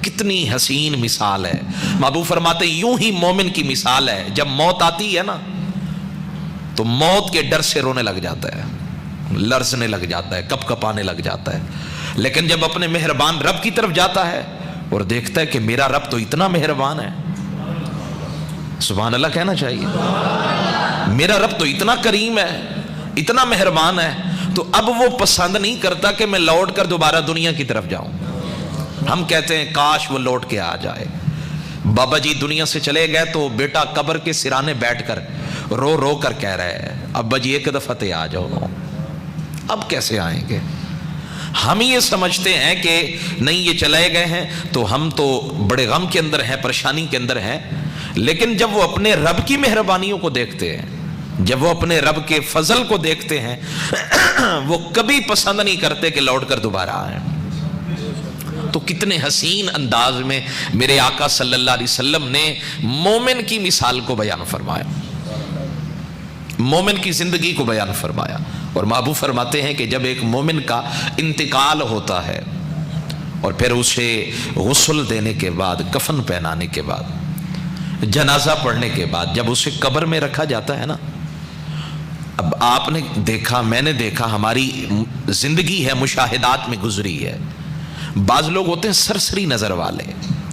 कितनी हसीन मिसाल है। महबूब फरमाते यूं ही मोमिन की मिसाल है, जब मौत आती है ना तो मौत के डर से रोने लग जाता है, लरसने लग जाता है, कपकपाने लग जाता है। लेकिन जब अपने मेहरबान रब की तरफ जाता है और देखता है कि मेरा रब तो इतना मेहरबान है, सुभान अल्लाह कहना चाहिए, मेरा रब तो इतना करीम है, इतना मेहरबान है, तो अब वो पसंद नहीं करता कि मैं लौट कर दोबारा दुनिया की तरफ जाऊं। हम कहते हैं काश वो लौट के आ जाए। बाबा जी दुनिया से चले गए तो बेटा कब्र के सिराने बैठकर रो रो कर कह रहे हैं अब्बा जी एक दफा ते आ जाओ। अब कैसे आएंगे? हम ये समझते हैं कि नहीं ये चले गए हैं तो हम तो बड़े गम के अंदर हैं, परेशानी के अंदर हैं। लेकिन जब वो अपने रब की मेहरबानियों को देखते हैं, जब वो अपने रब के फजल को देखते हैं, वो कभी पसंद नहीं करते कि लौट कर दोबारा आए। तो कितने हसीन अंदाज में मेरे आका सल्लल्लाहु अलैहि वसल्लम ने मोमिन की मिसाल को बयान फरमाया, मोमिन की जिंदगी को बयान फरमाया। और महबूब फरमाते हैं कि जब एक मोमिन का इंतकाल होता है और फिर उसे गुस्ल देने के बाद, कफन पहनाने के बाद, जनाजा पढ़ने के बाद जब उसे कब्र में रखा जाता है ना, अब आपने देखा, मैंने देखा, हमारी जिंदगी है मुशाहिदात में गुजरी है। बाज लोग होते हैं सरसरी नजर वाले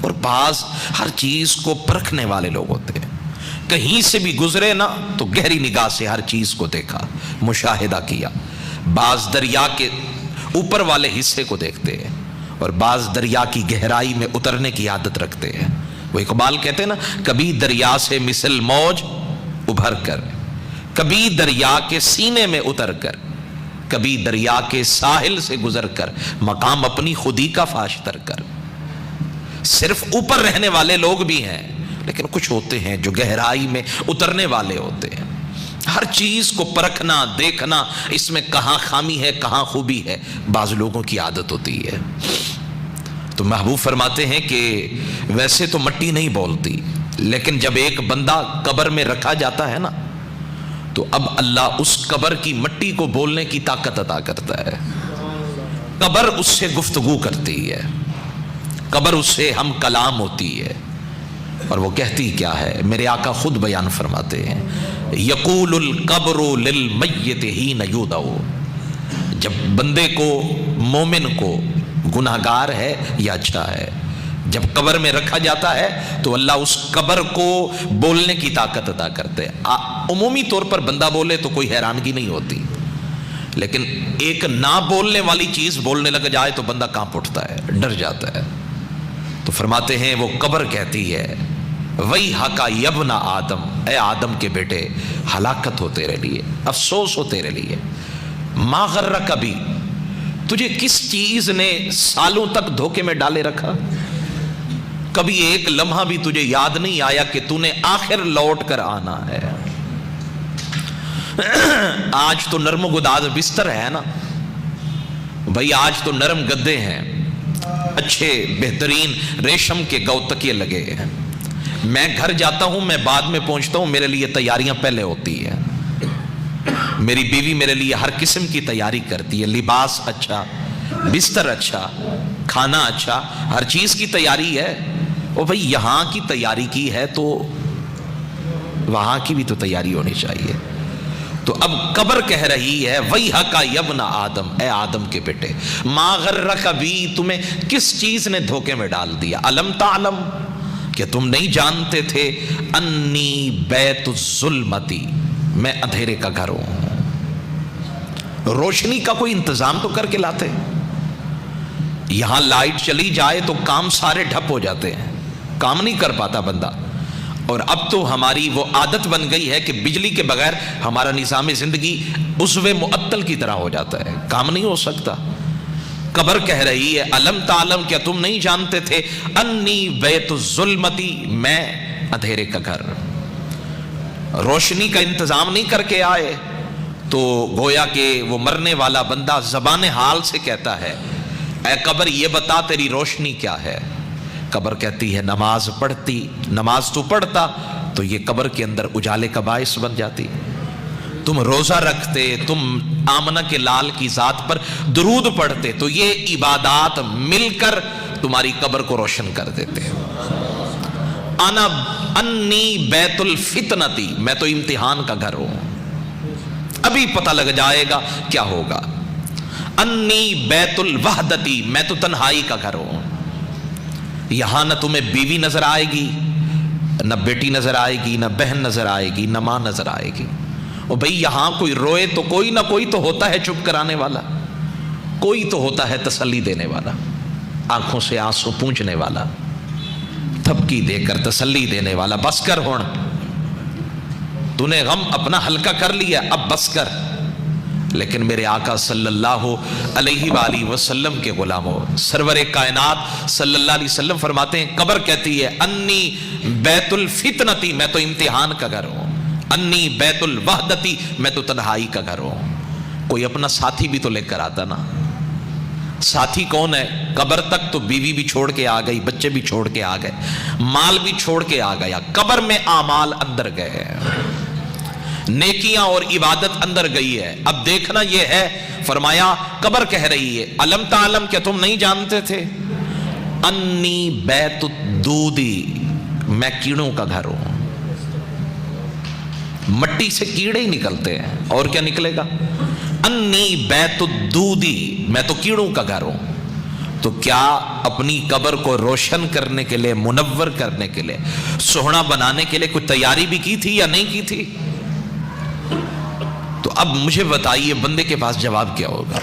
और बाज हर चीज को परखने वाले लोग होते हैं। कहीं से भी गुजरे ना तो गहरी निगाह से हर चीज को देखा, मुशाहिदा किया। बाज दरिया के ऊपर वाले हिस्से को देखते हैं और बाज दरिया की गहराई में उतरने की आदत रखते हैं। वो इकबाल कहते हैं ना, कभी दरिया से मिसल मौज उभर कर, कभी दरिया के सीने में उतर कर, कभी दरिया के साहिल से गुजर कर, मकाम अपनी खुदी का फाश तर कर। सिर्फ ऊपर रहने वाले लोग भी हैं, लेकिन कुछ होते हैं जो गहराई में उतरने वाले होते हैं। हर चीज को परखना, देखना, इसमें कहां खामी है, कहां खूबी है, बाज लोगों की आदत होती है। तो महबूब फरमाते हैं कि वैसे तो मट्टी नहीं बोलती, लेकिन जब एक बंदा कब्र में रखा जाता है ना तो अब अल्लाह उस कब्र की मट्टी को बोलने की ताकत अता करता है। कब्र उससे गुफ्तगू करती है, कब्र उससे हम कलाम होती है। और वो कहती क्या है, मेरे आका खुद बयान फरमाते हैं, यकूलुल कब्रु लिल मय्यित हीन युदऊ। जब बंदे को, मोमिन को, गुनाहगार है या अच्छा है, जब कब्र में रखा जाता है तो अल्लाह उस कब्र को बोलने की ताकत अता करते हैं। उमूमी तौर पर बंदा बोले तो कोई हैरानगी नहीं होती, लेकिन एक ना बोलने वाली चीज बोलने लग जाए तो बंदा कांप उठता है, डर जाता है। तो फरमाते हैं वो कब्र कहती है, वही हका यबना आदम, ए आदम के बेटे, हलाकत हो तेरे लिए, अफसोस हो तेरे लिए। मा गर्रा, कभी तुझे किस चीज ने सालों तक धोखे में डाले रखा? कभी एक लम्हा भी तुझे याद नहीं आया कि तूने आखिर लौट कर आना है? आज तो नरम गुदाज बिस्तर है ना भाई, आज तो नरम गद्दे हैं, अच्छे बेहतरीन रेशम के गौतकिए लगे हैं। मैं घर जाता हूं, मैं बाद में पहुंचता हूं, मेरे लिए तैयारियां पहले होती है। मेरी बीवी मेरे लिए हर किस्म की तैयारी करती है, लिबास अच्छा, बिस्तर अच्छा, खाना अच्छा, हर चीज की तैयारी है। ओ भाई, यहां की तैयारी की है तो वहां की भी तो तैयारी होनी चाहिए। तो अब कब्र कह रही है, वही हका यबना आदम, ए आदम के बेटे, मा गर्रा, कभी तुम्हें किस चीज ने धोखे में डाल दिया? अलम तालम, कि तुम नहीं जानते थे, अन्नी बैतुज़्ज़ुल्मती, मैं अंधेरे का घर हूं। रोशनी का कोई इंतजाम तो करके लाते। यहां लाइट चली जाए तो काम सारे ठप हो जाते हैं, काम नहीं कर पाता बंदा। और अब तो हमारी वो आदत बन गई है कि बिजली के बगैर हमारा निज़ाम जिंदगी उज़्वे मुअत्तल की तरह हो जाता है, काम नहीं हो सकता। कब्र कह रही है, अलम तालम, क्या तुम नहीं जानते थे, अन्नी बैतुज़्ज़ुल्मती, मैं अंधेरे का घर। रोशनी का इंतजाम नहीं करके आए तो गोया के वो मरने वाला बंदा ज़बान हाल से कहता है, ऐ कब्र ये बता तेरी रोशनी क्या है? कब्र कहती है, नमाज पढ़ती, नमाज तो पढ़ता तो ये कब्र के अंदर उजाले का बाइस बन जाती। तुम रोजा रखते, तुम आमना के लाल की जात पर दुरूद पढ़ते तो ये इबादात मिलकर تمہاری قبر کو روشن کر دیتے ہیں۔ انا انی بیت الفتنتی، میں تو امتحان کا گھر ہوں، ابھی پتہ لگ جائے گا کیا ہوگا۔ انی بیت الوحدتی، میں تو تنہائی کا گھر ہوں، یہاں نہ تمہیں بیوی نظر آئے گی، نہ بیٹی نظر آئے گی، نہ بہن نظر آئے گی، نہ ماں نظر آئے گی۔ اور بھئی یہاں کوئی روئے تو کوئی نہ کوئی تو ہوتا ہے چپ کرانے والا، کوئی تو ہوتا ہے تسلی دینے والا، آنکھوں سے آنسو پونچھنے والا، تھپکی دے کر تسلی دینے والا، بس کر ہون، تو نے غم اپنا ہلکا کر لیا، اب بس کر۔ لیکن میرے آقا صلی اللہ علیہ وآلہ وسلم کے غلاموں، سرور کائنات صلی اللہ علیہ وسلم فرماتے ہیں قبر کہتی ہے انی بیت الفتنتی، میں تو امتحان کا گھر ہوں، انی بیت الوحدتی، میں تو تنہائی کا گھر ہوں۔ کوئی اپنا ساتھی بھی تو لے کر آتا نا، ساتھی کون ہے؟ قبر تک تو بیوی بھی چھوڑ کے آ گئی، بچے بھی چھوڑ کے آ گئے، مال بھی چھوڑ کے آ گیا، قبر میں اعمال اندر گئے، نیکیاں اور عبادت اندر گئی ہے۔ اب دیکھنا یہ ہے، فرمایا قبر کہہ رہی ہے الم تعلم، کیا تم نہیں جانتے تھے؟ انی بیت الدودی، میں کیڑوں کا گھر ہوں، مٹی سے کیڑے ہی نکلتے ہیں، اور کیا نکلے گا؟ انی بیت الدودی، میں تو کیڑوں کا گھر ہوں۔ تو کیا اپنی قبر کو روشن کرنے کے لیے، منور کرنے کے لیے، سوہنا بنانے کے لیے کوئی تیاری بھی کی تھی یا نہیں کی تھی؟ تو اب مجھے بتائیے بندے کے پاس جواب کیا ہوگا؟